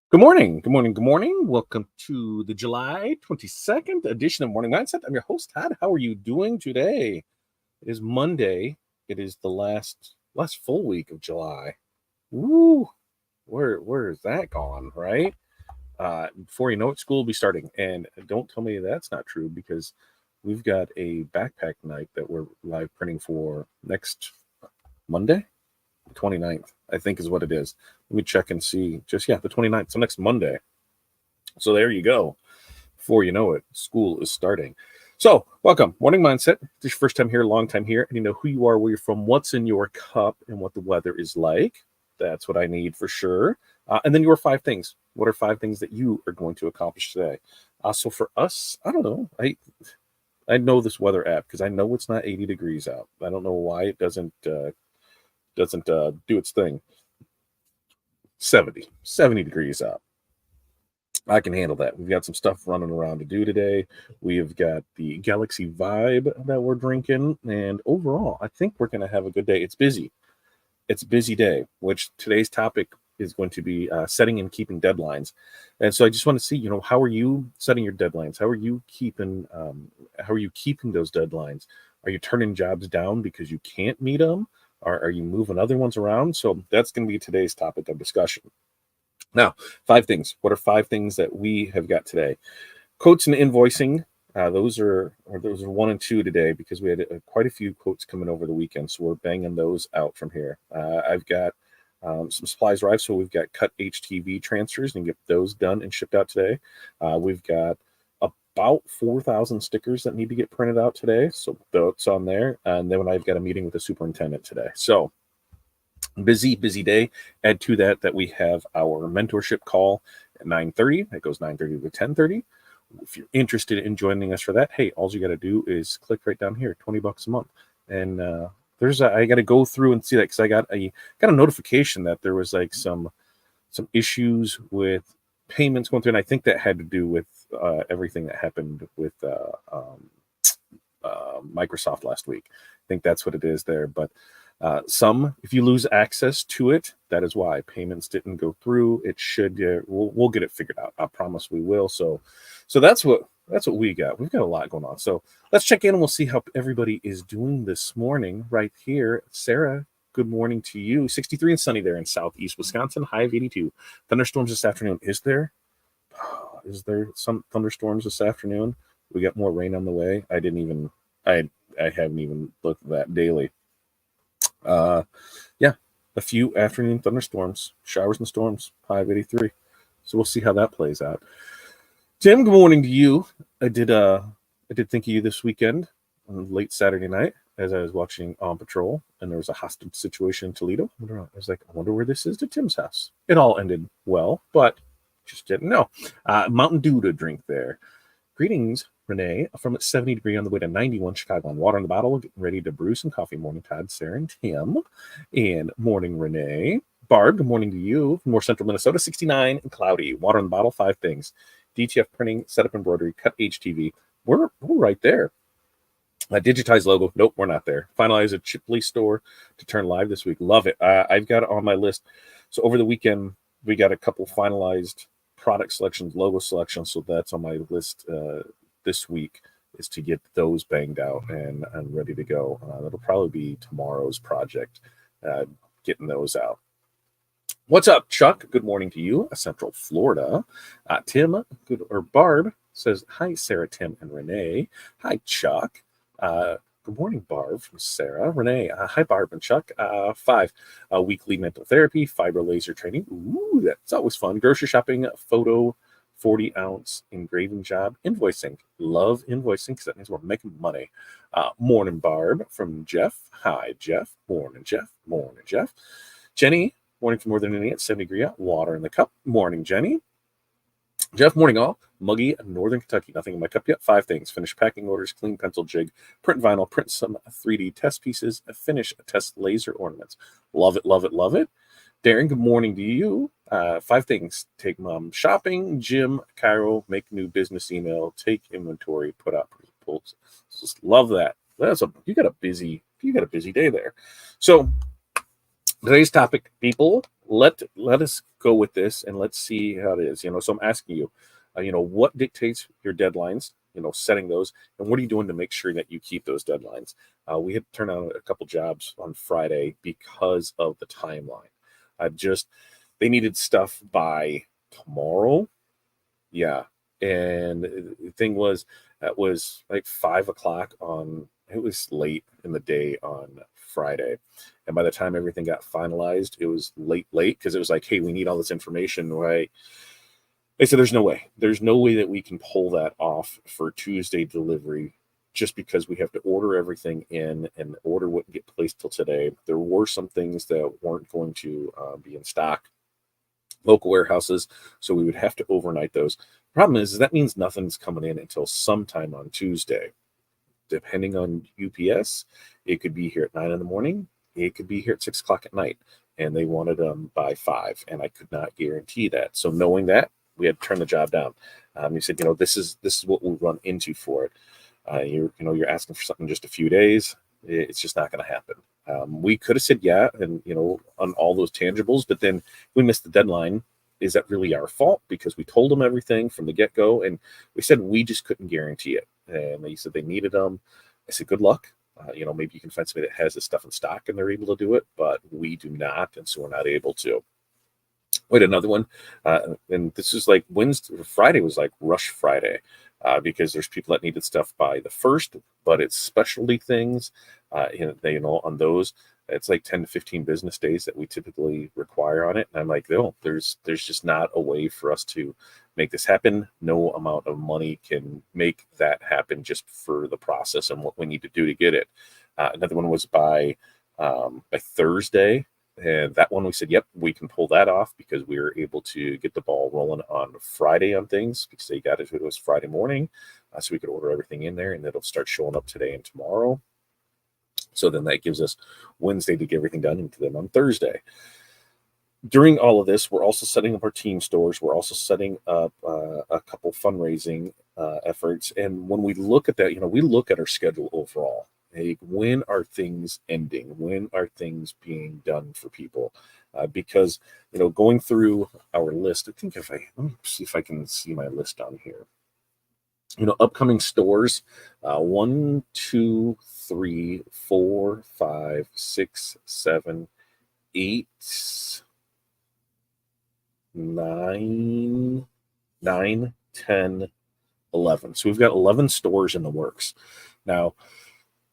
Good morning, good morning, good morning. Welcome to the July 22nd edition of Morning Mindset. I'm your host, Todd. How are you doing today? It is Monday. It is the last full week of July. Woo! Where is that gone, right? Before you know it, school will be starting. And don't tell me that's not true, because we've got a backpack night that we're live printing for next Monday, the 29th, I think is what it is. Let me check and see. The 29th. So next Monday. So there you go. Before you know it, school is starting. So welcome. Morning Mindset. This is your first time here, long time here. And you know who you are, where you're from, what's in your cup, and what the weather is like. That's what I need for sure. And then your 5 things. What are 5 things that you are going to accomplish today? So for us, I don't know. I know this weather app because I know it's not 80 degrees out. I don't know why it doesn't do its thing. 70 degrees out. I can handle that. We've got some stuff running around to do today. We have got the Galaxy Vibe that we're drinking, and overall, I think we're going to have a good day. It's busy. It's a busy day, which today's topic is going to be setting and keeping deadlines. And so I just want to see, how are you setting your deadlines? How are you keeping those deadlines? Are you turning jobs down because you can't meet them? Are you moving other ones around? So that's going to be today's topic of discussion. Now, 5 things. What are 5 things that we have got today? Quotes and invoicing. Those are 1 and 2 today, because we had quite a few quotes coming over the weekend. So we're banging those out from here. I've got some supplies arrived. So we've got cut HTV transfers and get those done and shipped out today. We've got about 4,000 stickers that need to get printed out today. So that's on there. And then I've got a meeting with the superintendent today. So busy day. Add to that we have our mentorship call at 9:30. It goes 9:30 to 10:30. If you're interested in joining us for that, hey, all you got to do is click right down here, $20 a month. And I got to go through and see that, because I got a notification that there was like some issues with payments going through, and I think that had to do with everything that happened with Microsoft last week. I think that's what it is there. But if you lose access to it, that is why payments didn't go through. It should. We'll get it figured out. I promise we will. So that's what we got. We've got a lot going on. So let's check in and we'll see how everybody is doing this morning right here. Sarah, good morning to you. 63 and sunny there in southeast Wisconsin. High of 82. Thunderstorms this afternoon. Is there some thunderstorms this afternoon? We got more rain on the way. I haven't even looked at that daily. A few afternoon thunderstorms, showers and storms, high of 83. So we'll see how that plays out. Tim, good morning to you. I did think of you this weekend on late Saturday night as I was watching On Patrol, and there was a hostage situation in Toledo. I was like, I wonder where this is to Tim's house. It all ended well, but just didn't know. Mountain Dew to drink there. Greetings Renee from 70 degree on the way to 91 Chicago on water in the bottle, getting ready to brew some coffee. Morning, Todd, Sarah, and Tim. And morning, Renee. Barb, good morning to you from North Central Minnesota, 69 and cloudy. Water in the bottle, 5 things. DTF printing, setup embroidery, cut HTV. We're right there. Digitized logo. Nope, we're not there. Finalize a Chipley store to turn live this week. Love it. I've got it on my list. So over the weekend, we got a couple finalized product selections, logo selections. So that's on my list this week, is to get those banged out and ready to go. That'll probably be tomorrow's project, getting those out. What's up, Chuck? Good morning to you, Central Florida. Tim, Barb says, hi, Sarah, Tim, and Renee. Hi, Chuck. Good morning, Barb from Sarah. Renee, hi, Barb and Chuck. 5, weekly mental therapy, fiber laser training. Ooh, that's always fun. Grocery shopping, photo, 40-ounce engraving job, invoicing. Love invoicing because that means we're making money. Morning, Barb from Jeff. Hi, Jeff. Morning, Jeff. Morning, Jeff. Jenny, morning from Northern Indiana, 70 degree out, water in the cup. Morning, Jenny. Jeff, morning all. Muggy, Northern Kentucky. Nothing in my cup yet. 5 things. Finish packing orders, clean pencil jig, print vinyl, print some 3D test pieces, finish test laser ornaments. Love it, love it, love it. Darren, good morning to you. 5 things. Take mom shopping, gym, Cairo, make new business email, take inventory, put out proposals. Just love that. You got a busy day there. So today's topic, people, let us go with this and let's see how it is. So I'm asking you, what dictates your deadlines, setting those, and what are you doing to make sure that you keep those deadlines? We had to turn on a couple jobs on Friday because of the timeline. They needed stuff by tomorrow. Yeah. And the thing was, that was like 5 o'clock it was late in the day on Friday. And by the time everything got finalized, it was late because it was like, hey, we need all this information, right? They said there's no way that we can pull that off for Tuesday delivery, just because we have to order everything in and order wouldn't get placed till today. There were some things that weren't going to be in stock, local warehouses, so we would have to overnight those. Problem is that means nothing's coming in until sometime on Tuesday. Depending on UPS, it could be here at 9 in the morning. It could be here at 6 o'clock at night, and they wanted them by 5, and I could not guarantee that. So knowing that, we had to turn the job down. He said, this is what we'll run into for it. You're asking for something in just a few days. It's just not going to happen. We could have said yeah, and on all those tangibles, but then we missed the deadline. Is that really our fault? Because we told them everything from the get-go, and we said we just couldn't guarantee it. And they said they needed them. I said, good luck. Maybe you can find somebody that has this stuff in stock and they're able to do it, but we do not, and so we're not able to. Wait, another one. And this is like Friday was like Rush Friday, because there's people that needed stuff by the 1st, but it's specialty things. On those, it's like 10 to 15 business days that we typically require on it. And I'm like, no, there's just not a way for us to make this happen. No amount of money can make that happen just for the process and what we need to do to get it. Another one was by Thursday. And that one we said, yep, we can pull that off because we were able to get the ball rolling on Friday on things because they got it was Friday morning. So we could order everything in there and it'll start showing up today and tomorrow. So then that gives us Wednesday to get everything done into them on Thursday. During all of this, we're also setting up our team stores. We're also setting up a couple fundraising efforts. And when we look at that, we look at our schedule overall. Like, when are things ending? When are things being done for people? Because, going through our list, I think let me see if I can see my list on here. Upcoming stores, 1, 2, 3, 4, 5, 6, 7, 8, 9, 10, 11. So we've got 11 stores in the works. Now,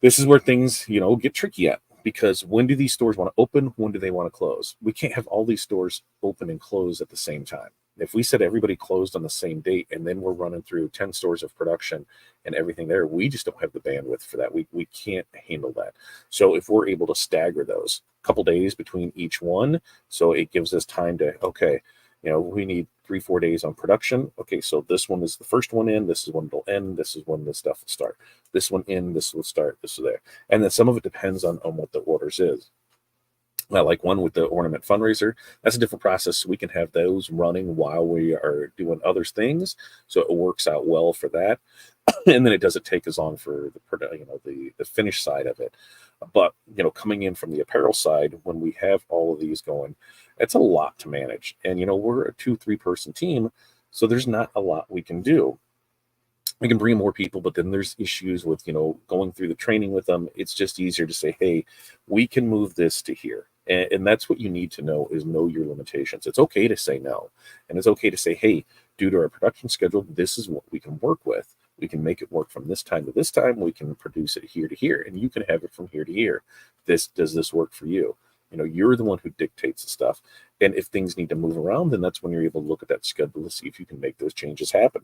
this is where things, get tricky at, because when do these stores want to open? When do they want to close? We can't have all these stores open and close at the same time. If we said everybody closed on the same date and then we're running through 10 stores of production and everything there, we just don't have the bandwidth for that. We can't handle that. So if we're able to stagger those a couple days between each one, so it gives us time to, okay, we need 3-4 days on production. Okay, so this one is the first one in, this is when it'll end, this is when the stuff will start. This one in, this will start, this is there. And then some of it depends on what the orders is. Like one with the ornament fundraiser, that's a different process. So we can have those running while we are doing other things. So it works out well for that. And then it doesn't take as long for the finish side of it. But coming in from the apparel side, when we have all of these going, it's a lot to manage. And we're a 2-3 person team, so there's not a lot we can do. We can bring more people, but then there's issues with going through the training with them. It's just easier to say, hey, we can move this to here. And that's what you need to know, is know your limitations. It's okay to say no. And it's okay to say, hey, due to our production schedule, this is what we can work with. We can make it work from this time to this time. We can produce it here to here, and you can have it from here to here. Does this work for you? You're the one who dictates the stuff. And if things need to move around, then that's when you're able to look at that schedule to see if you can make those changes happen.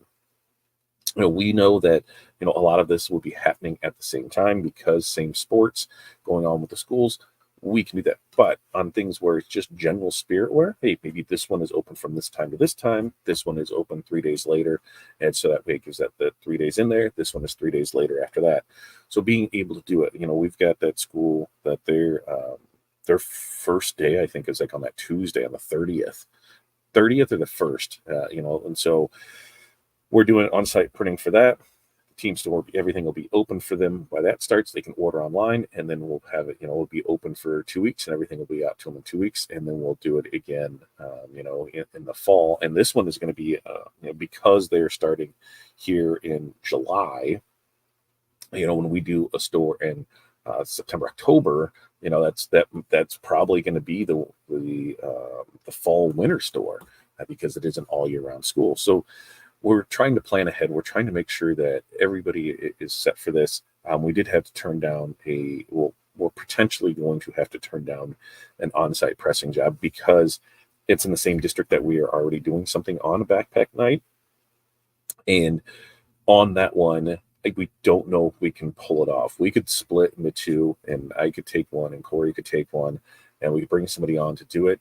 We know that a lot of this will be happening at the same time, because same sports going on with the schools. We can do that. But on things where it's just general spirit wear, hey, maybe this one is open from this time to this time. This one is open 3 days later. And so that way it gives that the 3 days in there. This one is 3 days later after that. So being able to do it, we've got that school that their first day, I think, is like on that Tuesday on the 30th or the 1st, and so we're doing on-site printing for that. Team store, everything will be open for them by that starts. They can order online, and then we'll have it, it'll be open for 2 weeks, and everything will be out to them in 2 weeks. And then we'll do it again, in the fall. And this one is going to be, because they're starting here in July, when we do a store in September, October, that's probably going to be the fall winter store, because it is an all year round school. So we're trying to plan ahead. We're trying to make sure that everybody is set for this. We did have to turn down we're potentially going to have to turn down an on-site pressing job, because it's in the same district that we are already doing something on a backpack night. And on that one, we don't know if we can pull it off. We could split into two, and I could take one and Corey could take one, and we could bring somebody on to do it.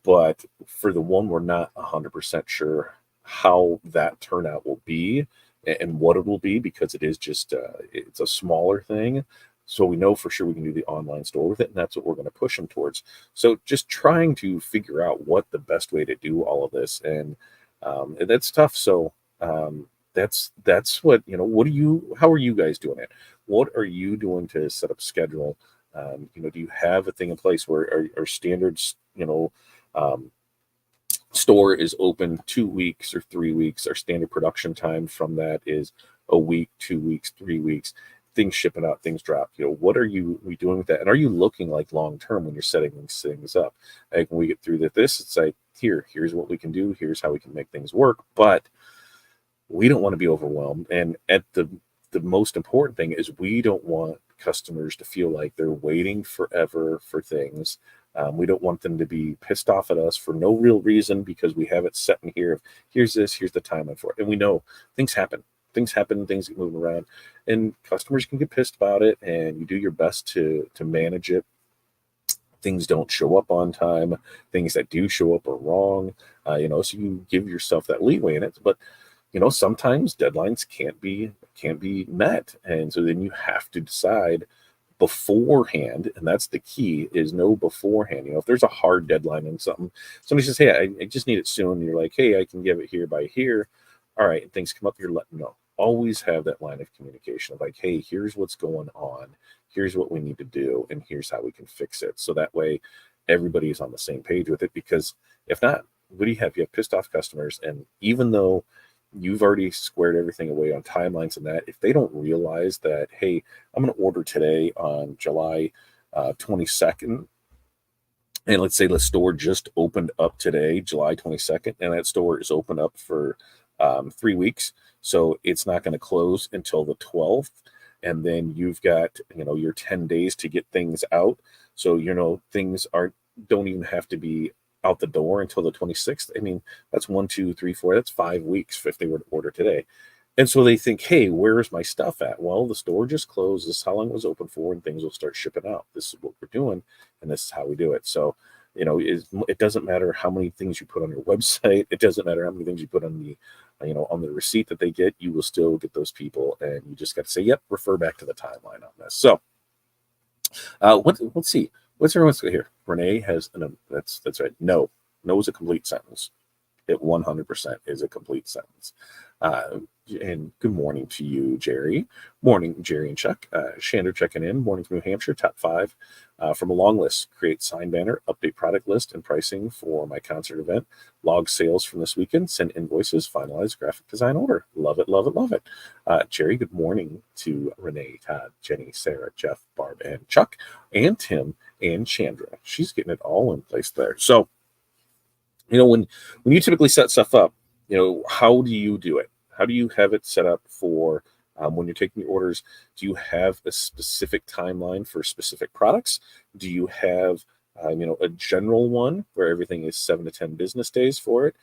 But for the one, we're not 100% sure how that turnout will be and what it will be, because it is just it's a smaller thing. So we know for sure we can do the online store with it, and that's what we're going to push them towards. So just trying to figure out what the best way to do all of this, and that's tough. So that's what how are you guys doing it? What are you doing to set up schedule? Do you have a thing in place where our standards, store is open 2 weeks or 3 weeks? Our standard production time from that is a week, 2 weeks, 3 weeks. Things shipping out, things drop. What are we doing with that? And are you looking like long term when you're setting these things up? Like when we get through this, it's like, here's what we can do. Here's how we can make things work. But we don't want to be overwhelmed. And at the most important thing is, we don't want customers to feel like they're waiting forever for things. We don't want them to be pissed off at us for no real reason, because we have it set in here. Here's the timeline for it. And we know things happen. Things get moving around, and customers can get pissed about it, and you do your best to manage it. Things don't show up on time. Things that do show up are wrong. So you give yourself that leeway in it. But sometimes deadlines can't be met, and so then you have to decide beforehand, and that's the key, is know beforehand. If there's a hard deadline on something, somebody says, hey, I just need it soon, and you're like, hey, I can give it here by here. All right, and things come up, you're letting them know. Always have that line of communication of like, hey, here's what's going on, here's what we need to do, and here's how we can fix it. So that way everybody is on the same page with it. Because if not, what do you have? You have pissed off customers, and even though you've already squared everything away on timelines and that, if they don't realize that, hey, I'm going to order today on July 22nd, and let's say the store just opened up today, July 22nd, and that store is open up for 3 weeks, so it's not going to close until the 12th, and then you've got your 10 days to get things out. So things don't even have to be out the door until the 26th. I mean, that's 1, 2, 3, 4. That's 5 weeks if they were to order today. And so they think, hey, where's my stuff at? Well, the store just closed. This is how long it was open for, and things will start shipping out. This is what we're doing, and this is how we do it. So it doesn't matter how many things you put on your website. It doesn't matter how many things you put on the on the receipt that they get. You will still get those people, and you just got to say, yep, refer back to the timeline on this. So let's see. What's everyone's here? Renee has that's right. No is a complete sentence. It 100% is a complete sentence. And good morning to you, Jerry. Morning, Jerry and Chuck. Shander checking in. Morning from New Hampshire. Top 5 from a long list. Create sign banner, update product list and pricing for my concert event. Log sales from this weekend. Send invoices. Finalize graphic design order. Love it, love it, love it. Jerry, good morning to Renee, Todd, Jenny, Sarah, Jeff, Barb, and Chuck, and Tim, and Chandra. She's getting it all in place there. So, when you typically set stuff up, how do you do it? How do you have it set up for when you're taking your orders? Do you have a specific timeline for specific products? Do you have, a general one where everything is 7 to 10 business days for it?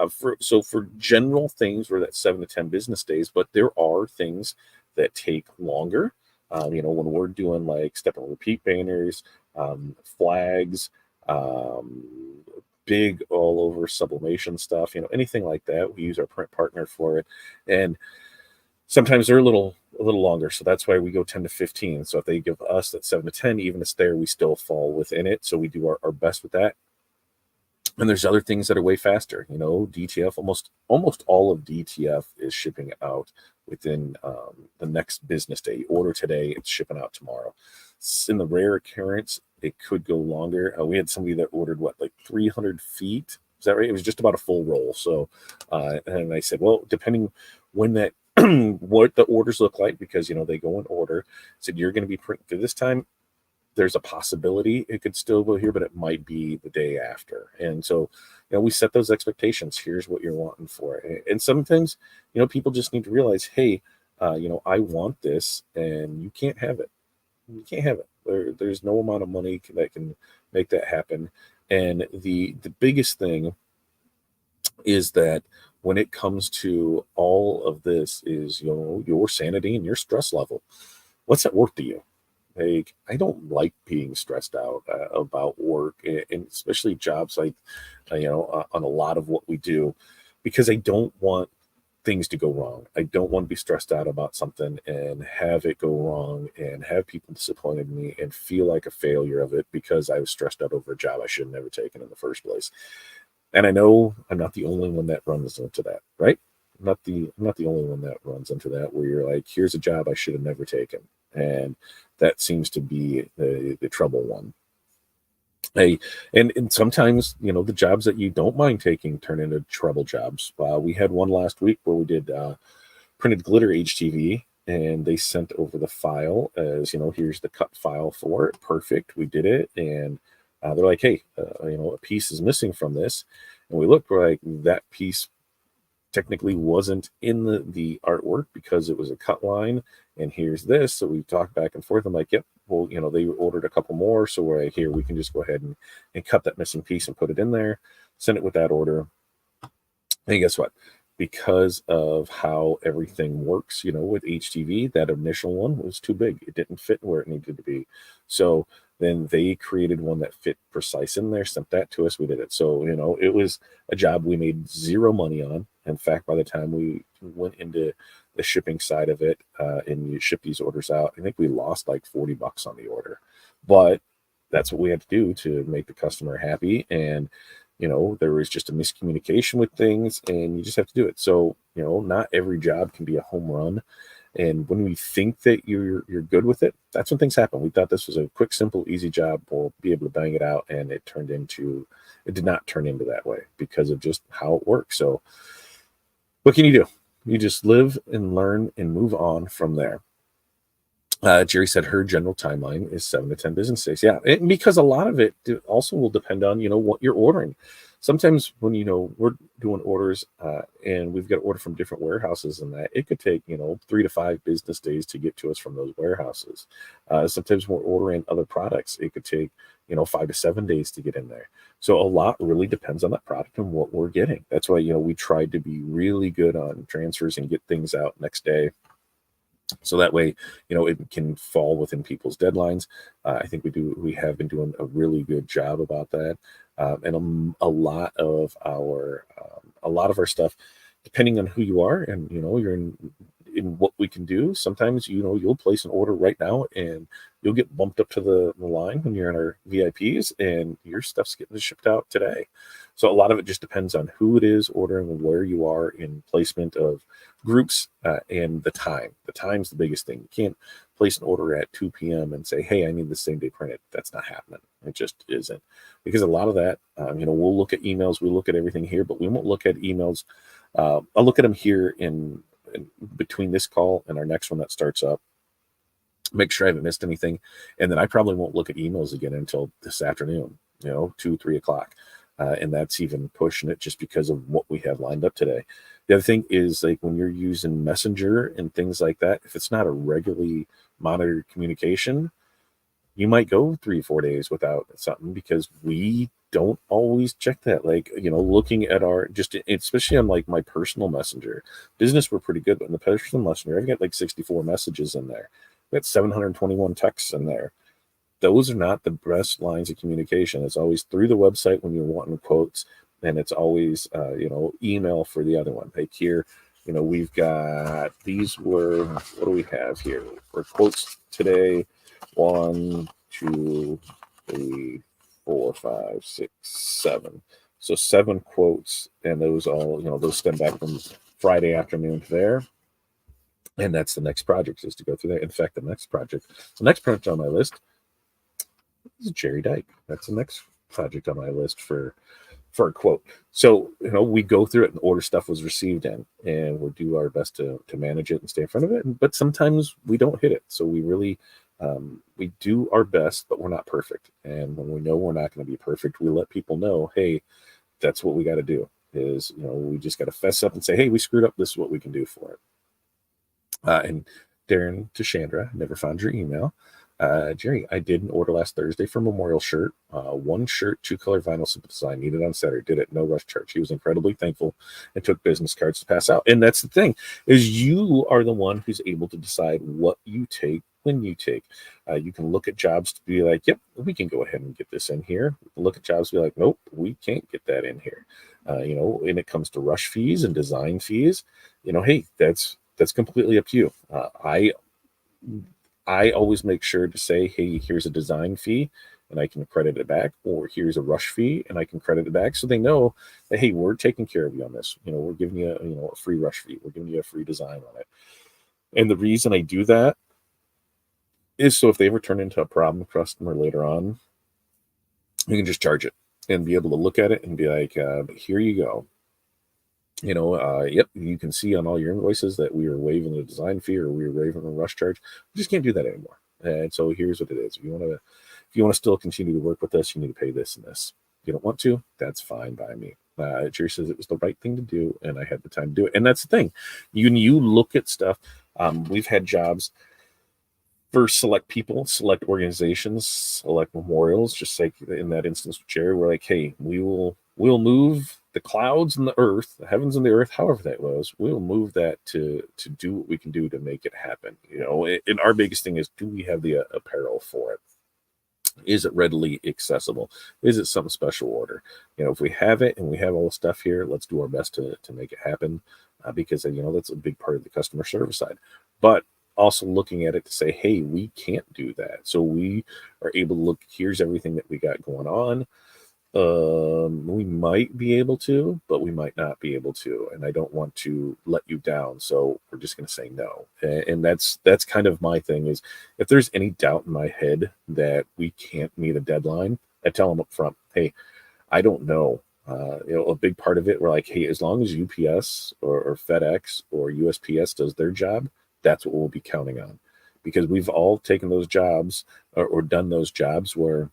For general things, we're at 7 to 10 business days, but there are things that take longer. When we're doing like step and repeat banners, flags, big all over sublimation stuff, anything like that, we use our print partner for it. And sometimes they're a little longer, so that's why we go 10 to 15. So if they give us that 7 to 10, even if it's there, we still fall within it. So we do our best with that. And there's other things that are way faster. DTF, almost all of DTF is shipping out within the next business day. You order today, it's shipping out tomorrow. In the rare occurrence, it could go longer. We had somebody that ordered 300 feet. Is that right? It was just about a full roll. So, and I said, well, depending when that, what the orders look like, because, they go in order. I said, you're going to be printing through this time. There's a possibility it could still go here, but it might be the day after. And so, we set those expectations. Here's what you're wanting for it. And sometimes, people just need to realize, hey, I want this, and you can't have it. You can't have it. There's no amount of money that can make that happen. And the biggest thing is that when it comes to all of this is, your sanity and your stress level. What's that worth to you? Like, I don't like being stressed out about work, and especially jobs like, on a lot of what we do, because I don't want things to go wrong. I don't want to be stressed out about something and have it go wrong and have people disappointed in me and feel like a failure of it because I was stressed out over a job I should have never taken in the first place. And I know I'm not the only one that runs into that, right? I'm not the only one that runs into that, where you're like, here's a job I should have never taken. And that seems to be the trouble one. Hey, and sometimes, the jobs that you don't mind taking turn into trouble jobs. We had one last week where we did printed glitter HTV, and they sent over the file as, here's the cut file for it. Perfect. We did it. And they're like, hey, a piece is missing from this. And we looked, we're like, that piece technically wasn't in the artwork because it was a cut line, and here's this. So we talked back and forth. I'm like, yep, well, they ordered a couple more, so we're like, here, we can just go ahead and cut that missing piece and put it in there, send it with that order. And guess what? Because of how everything works, with HTV, that initial one was too big. It didn't fit where it needed to be. So then they created one that fit precise in there, sent that to us. We did it. So, it was a job we made zero money on. In fact, by the time we went into the shipping side of it, and you ship these orders out, I think we lost like $40 on the order. But that's what we had to do to make the customer happy. And, there was just a miscommunication with things, and you just have to do it. So, not every job can be a home run. And when we think that you're good with it, that's when things happen. We thought this was a quick, simple, easy job. We'll be able to bang it out. And it did not turn into that way because of just how it works. So what can you do? You just live and learn and move on from there. Jerry said her general timeline is 7 to 10 business days. Yeah, because a lot of it also will depend on, what you're ordering. Sometimes when, we're doing orders and we've got to order from different warehouses, and that it could take, 3 to 5 business days to get to us from those warehouses. Sometimes when we're ordering other products, it could take, 5 to 7 days to get in there. So a lot really depends on that product and what we're getting. That's why, we tried to be really good on transfers and get things out next day. So that way, it can fall within people's deadlines. I think we have been doing a really good job about that. And a lot of our stuff, depending on who you are and, you're in what we can do. Sometimes, you'll place an order right now and you'll get bumped up to the line when you're in our VIPs and your stuff's getting shipped out today. So a lot of it just depends on who it is ordering and where you are in placement of groups, and the time. The time's the biggest thing. You can't place an order at 2 p.m. and say, hey, I need the same day printed. That's not happening. It just isn't. Because a lot of that, we'll look at emails, we look at everything here, but we won't look at emails. I'll look at them here in between this call and our next one that starts up. Make sure I haven't missed anything. And then I probably won't look at emails again until this afternoon, 2, 3 o'clock. And that's even pushing it just because of what we have lined up today. The other thing is, like, when you're using Messenger and things like that, if it's not a regularly monitored communication, you might go 3-4 days without something because we don't always check that. Like, looking at our, just especially on like my personal Messenger, business, we're pretty good, but in the personal Messenger, I've got like 64 messages in there. I've got 721 texts in there. Those are not the best lines of communication. It's always through the website when you're wanting quotes, and it's always, email for the other one. Like here, we've got, what do we have here? For quotes today, 1, 2, 3, 4, 5, 6, 7. So 7 quotes, and those all, those stem back from Friday afternoon to there. And that's the next project, is to go through that. In fact, the next project on my list is Jerry Dyke. That's the next project on my list for a quote. So, we go through it and order stuff was received in, and we'll do our best to manage it and stay in front of it. But sometimes we don't hit it. So we really, we do our best, but we're not perfect. And when we know we're not going to be perfect, we let people know, hey, that's what we got to do, is, we just got to fess up and say, hey, we screwed up. This is what we can do for it. And Darren to Chandra, never found your email. Jerry, I did an order last Thursday for Memorial shirt. 1 shirt, 2-color vinyl simple design, needed on Saturday. Did it, no rush charge. He was incredibly thankful and took business cards to pass out. And that's the thing, is you are the one who's able to decide what you take when you take. You can look at jobs to be like, yep, we can go ahead and get this in here. Look at jobs to be like, nope, we can't get that in here. When it comes to rush fees and design fees, hey, that's completely up to you. I always make sure to say, hey, here's a design fee and I can credit it back, or here's a rush fee and I can credit it back. So they know that, hey, we're taking care of you on this. We're giving you a free rush fee. We're giving you a free design on it. And the reason I do that is so if they ever turn into a problem customer later on, you can just charge it and be able to look at it and be like, here you go. Yep, you can see on all your invoices that we are waiving the design fee or we are waiving the rush charge. We just can't do that anymore. And so here's what it is. If you want to still continue to work with us, you need to pay this and this. If you don't want to, that's fine by me. Jerry says it was the right thing to do, and I had the time to do it. And that's the thing. You look at stuff. We've had jobs for select people, select organizations, select memorials, just like in that instance with Jerry, we're like, hey, we'll move the clouds and the earth, the heavens and the earth, however that was, we'll move that to do what we can do to make it happen. And our biggest thing is, do we have the apparel for it? Is it readily accessible? Is it some special order? If we have it and we have all the stuff here, let's do our best to make it happen, because that's a big part of the customer service side. But also looking at it to say, hey, we can't do that. So we are able to look, here's everything that we got going on. We might be able to, but we might not be able to, and I don't want to let you down, so we're just going to say no. And that's kind of my thing, is if there's any doubt in my head that we can't meet a deadline, I tell them up front, hey, I don't know. A big part of it, we're like, hey, as long as UPS or FedEx or USPS does their job, that's what we'll be counting on, because we've all taken those jobs or done those jobs where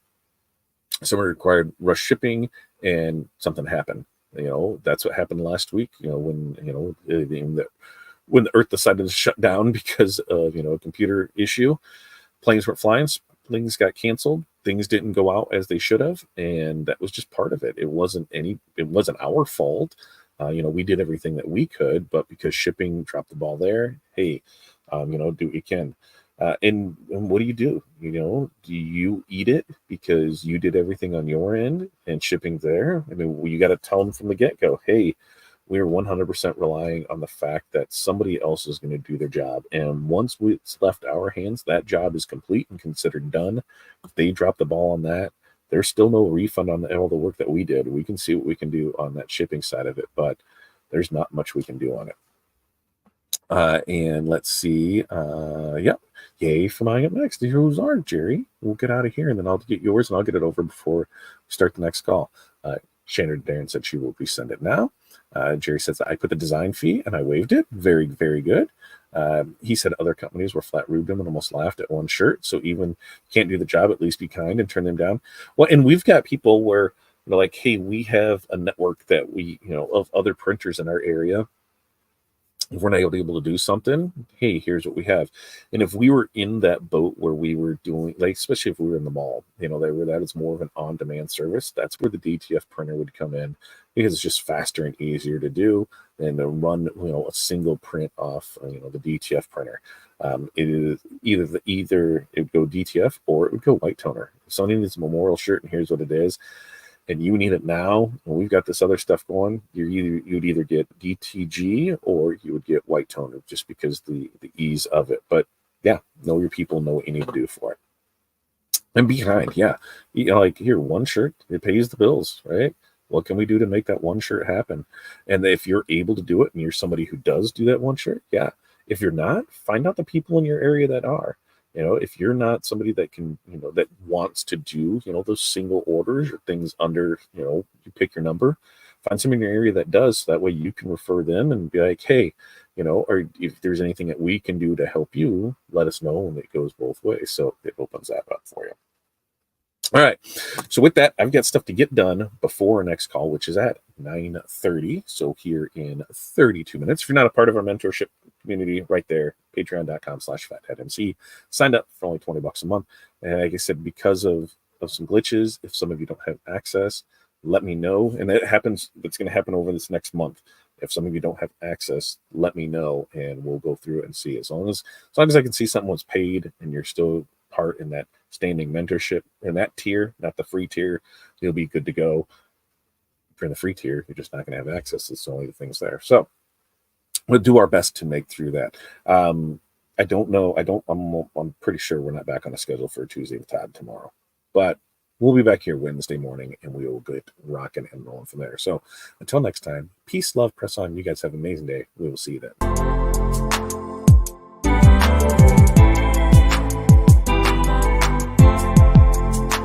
someone required rush shipping and something happened. That's what happened last week, when the earth decided to shut down because of a computer issue. Planes weren't flying, things got canceled, things didn't go out as they should have, and that was just part of it. It wasn't our fault. We did everything that we could, but because shipping dropped the ball there, hey, Do what you can. And what do? Do you eat it because you did everything on your end and shipping there? I mean, you got to tell them from the get-go, hey, we're 100% relying on the fact that somebody else is going to do their job. And once it's left our hands, that job is complete and considered done. If they drop the ball on that, there's still no refund on all the work that we did. We can see what we can do on that shipping side of it, but there's not much we can do on it. And let's see. Yep. Yay for mine up next. Here's ours, Jerry. We'll get out of here, and then I'll get yours, and I'll get it over before we start the next call. Shannon Darren said she will resend it now. Jerry says, I put the design fee, and I waived it. Very, very good. He said other companies were flat rude him and almost laughed at one shirt. So even can't do the job, at least be kind and turn them down. Well, and we've got people where they're like, hey, we have a network that of other printers in our area. If we're not able to do something, hey, here's what we have. And if we were in that boat where we were doing, like, especially if we were in the mall, that is more of an on-demand service. That's where the DTF printer would come in, because it's just faster and easier to do than to run, a single print off, the DTF printer. It is either it would go DTF or it would go white toner. If somebody needs a memorial shirt and here's what it is, and you need it now, and we've got this other stuff going, you'd either get DTG or you would get white toner, just because the ease of it. But yeah, know your people, know what you need to do for it. And be kind, yeah. Like, here, one shirt, it pays the bills, right? What can we do to make that one shirt happen? And if you're able to do it and you're somebody who does do that one shirt, yeah. If you're not, find out the people in your area that are. If you're not somebody that can, that wants to do, those single orders or things under, you pick your number, find somebody in your area that does. So that way you can refer them and be like, hey, or if there's anything that we can do to help you, let us know. And it goes both ways. So it opens that up for you. All right. So with that, I've got stuff to get done before our next call, which is at 9:30. So here in 32 minutes. If you're not a part of our mentorship community, right there, patreon.com/fatheadmc. Signed up for only $20 a month. And like I said, because of some glitches, if some of you don't have access, let me know. And it's going to happen over this next month. If some of you don't have access, let me know, and we'll go through it and see. As long as I can see something was paid and you're still part in that standing mentorship in that tier, not the free tier, you'll be good to go. If you're in the free tier, you're just not going to have access. It's only the things there. So we'll do our best to make through that. I don't know. I'm pretty sure we're not back on the schedule for Tuesday with Todd tomorrow, but we'll be back here Wednesday morning, and we will get rocking and rolling from there. So until next time, peace, love, press on. You guys have an amazing day. We will see you then.